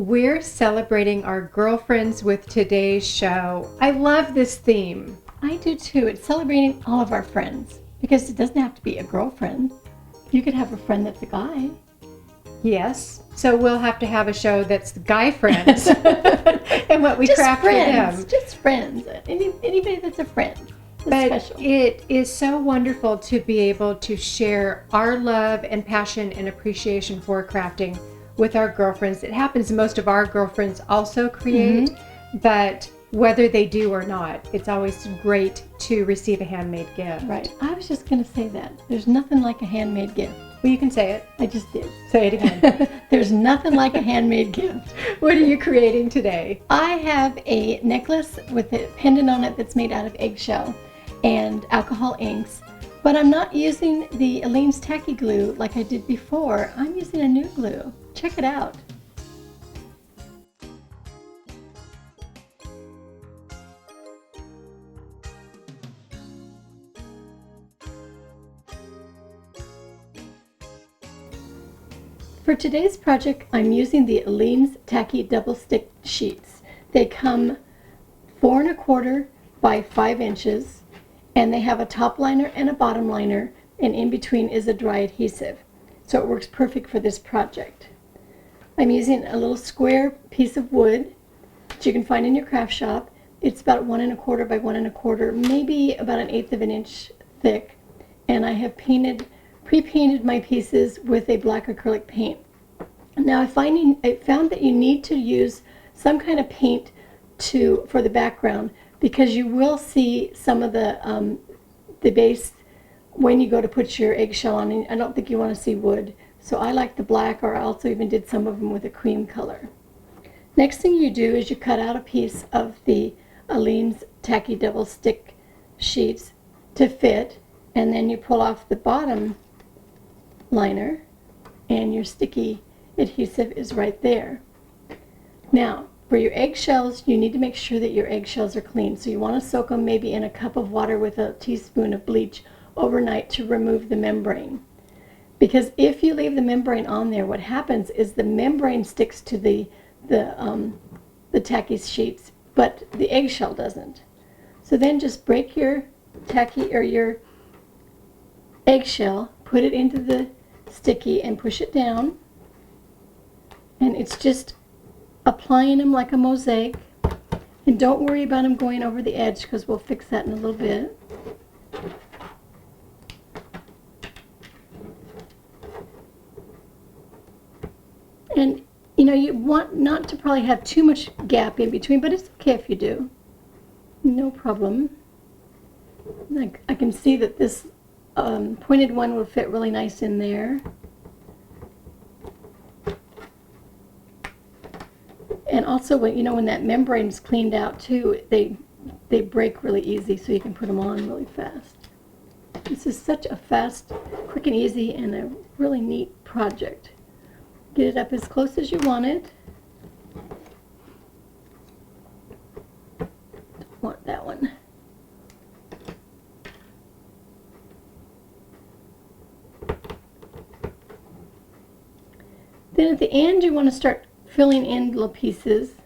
We're celebrating our girlfriends with today's show. I love this theme. I do too. It's celebrating all of our friends because it doesn't have to be a girlfriend. You could have a friend that's a guy. Yes. So we'll have to have a show that's guy friends and what we Just craft friends. for them. Just friends. Anybody that's a friend. But Special. it is so wonderful to be able to share our love and passion and appreciation for crafting with our girlfriends. It happens most of our girlfriends also create, but whether they do or not, it's always great to receive a handmade gift. Right. I was just going to say that. There's nothing like a handmade gift. Well, you can say it. I just did. Say it again. There's nothing like a handmade gift. What are you creating today? I have a necklace with a pendant on it that's made out of eggshell and alcohol inks, but I'm not using the Aleene's tacky glue like I did before. I'm using a new glue. Check it out. For today's project, I'm using the Aleene's tacky double stick sheets. They come 4 1/4 by 5 inches, and they have a top liner and a bottom liner, and in between is a dry adhesive. So it works perfect for this project. I'm using a little square piece of wood that you can find in your craft shop. It's about 1 1/4 by 1 1/4, maybe about 1/8 of an inch thick, and I have pre-painted my pieces with a black acrylic paint. Now I found that you need to use some kind of paint for the background, because you will see some of the base when you go to put your eggshell on, and I don't think you want to see wood. So I like the black, or I also even did some of them with a cream color. Next thing you do is you cut out a piece of the Aleene's tacky double stick sheets to fit, and then you pull off the bottom liner, and your sticky adhesive is right there. Now, for your eggshells, you need to make sure that your eggshells are clean. So you want to soak them maybe in a cup of water with a teaspoon of bleach overnight to remove the membrane. Because if you leave the membrane on there, what happens is the membrane sticks to the tacky sheets, but the eggshell doesn't. So then just break your tacky or your eggshell, put it into the sticky and push it down, and it's just applying them like a mosaic. And don't worry about them going over the edge, because we'll fix that in a little bit. And you know, you want not to probably have too much gap in between, but it's okay if you do. No problem. I can see that this pointed one will fit really nice in there. And also, when that membrane's cleaned out too, they break really easy, so you can put them on really fast. This is such a fast, quick and easy, and a really neat project. Get it up as close as you want it. Don't want that one. Then at the end, you want to start filling in little pieces.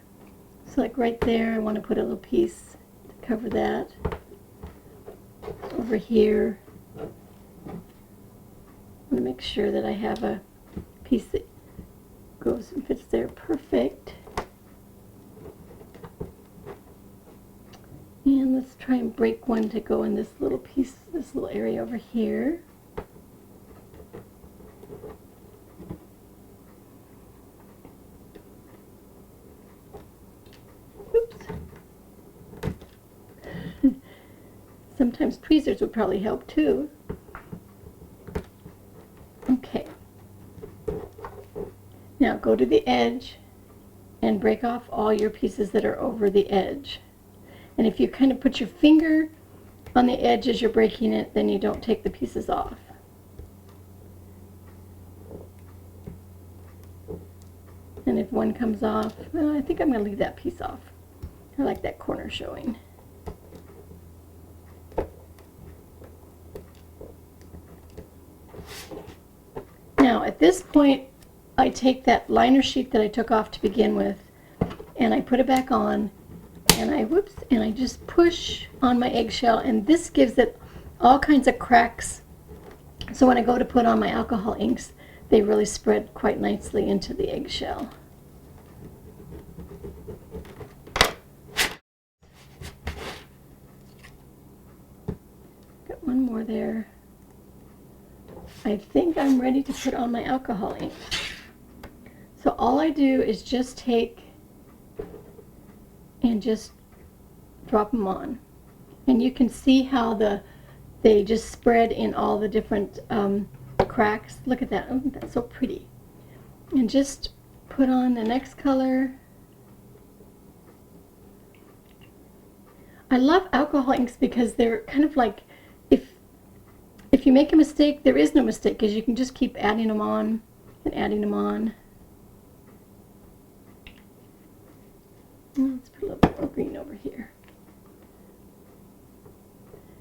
So like right there, I want to put a little piece to cover that. Over here, I want to make sure that I have a piece that goes and fits there perfect. And let's try and break one to go in this little piece, this little area over here. Sometimes tweezers would probably help too. Okay. Now go to the edge and break off all your pieces that are over the edge. And if you kind of put your finger on the edge as you're breaking it, then you don't take the pieces off. And if one comes off, well, I think I'm going to leave that piece off. I like that corner showing. Now at this point, I take that liner sheet that I took off to begin with, and I put it back on, and I just push on my eggshell, and this gives it all kinds of cracks. So when I go to put on my alcohol inks, they really spread quite nicely into the eggshell. Got one more there. I think I'm ready to put on my alcohol ink. So all I do is just take and just drop them on. And you can see how they just spread in all the different cracks. Look at that. Oh, that's so pretty. And just put on the next color. I love alcohol inks because they're kind of like, if you make a mistake, there is no mistake, because you can just keep adding them on and adding them on. Let's put a little bit more green over here.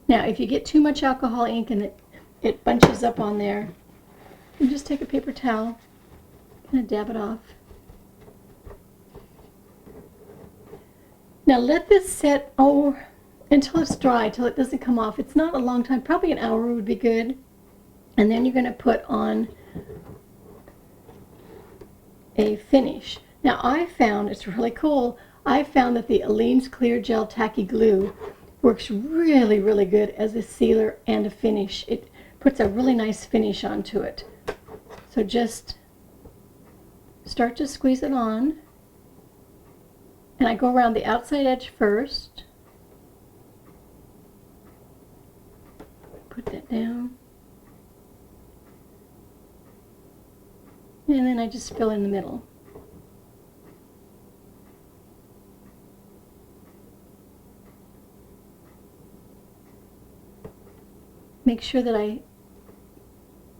Now, if you get too much alcohol ink and it bunches up on there, you just take a paper towel and dab it off. Now let this set until it's dry, till it doesn't come off. It's not a long time, probably an hour would be good. And then you're going to put on a finish. Now I found, it's really cool, I found that the Aleene's Clear Gel Tacky Glue works really, really good as a sealer and a finish. It puts a really nice finish onto it. So just start to squeeze it on. And I go around the outside edge first. Put that down. And then I just fill in the middle. Make sure that I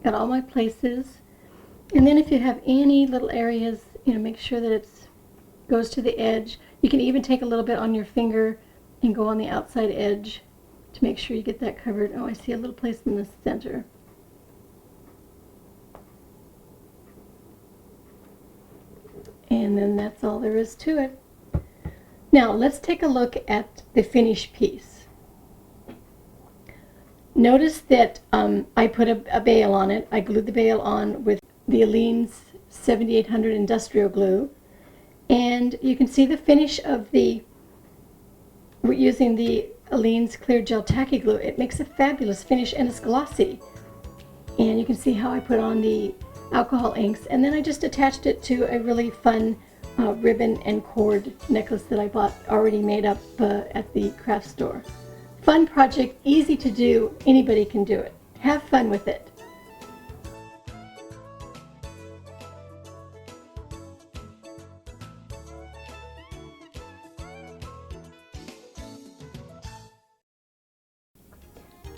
got all my places. And then if you have any little areas, make sure that it goes to the edge. You can even take a little bit on your finger and go on the outside edge to make sure you get that covered. Oh, I see a little place in the center. And then that's all there is to it. Now let's take a look at the finished piece. Notice that I put a bail on it. I glued the bail on with the Aleene's 7800 industrial glue. And you can see the finish of we're using the Aleene's Clear Gel Tacky Glue. It makes a fabulous finish, and it's glossy. And you can see how I put on the alcohol inks. And then I just attached it to a really fun ribbon and cord necklace that I bought already made up at the craft store. Fun project, easy to do, anybody can do it. Have fun with it.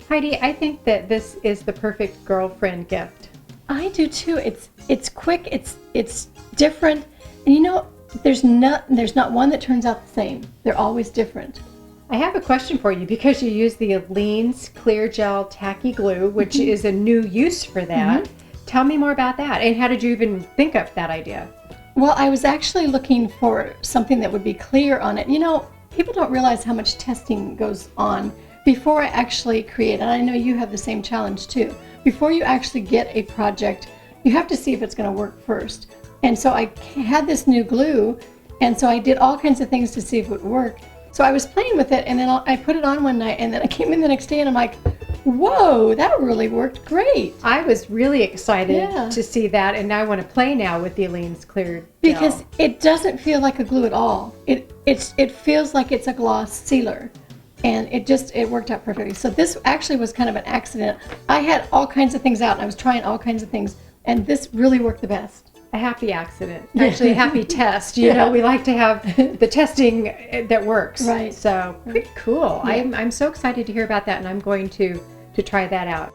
Heidi, I think that this is the perfect girlfriend gift. I do too. It's quick, it's different, and there's not one that turns out the same. They're always different. I have a question for you, because you use the Aleene's Clear Gel Tacky Glue, which is a new use for that. Tell me more about that, and how did you even think of that idea? Well, I was actually looking for something that would be clear on it. People don't realize how much testing goes on before I actually create, and I know you have the same challenge too. Before you actually get a project, you have to see if it's going to work first. And so I had this new glue, and so I did all kinds of things to see if it would work. So I was playing with it, and then I put it on one night, and then I came in the next day, and I'm like, whoa, that really worked great. I was really excited to see that, and I want to play now with the Aleene's Clear Gel. Because it doesn't feel like a glue at all. It feels like it's a gloss sealer, and it worked out perfectly. So this actually was kind of an accident. I had all kinds of things out, and I was trying all kinds of things, and this really worked the best. A happy accident, actually a happy test. We like to have the testing that works. Right. So pretty cool. Yeah. I'm so excited to hear about that, and I'm going to try that out.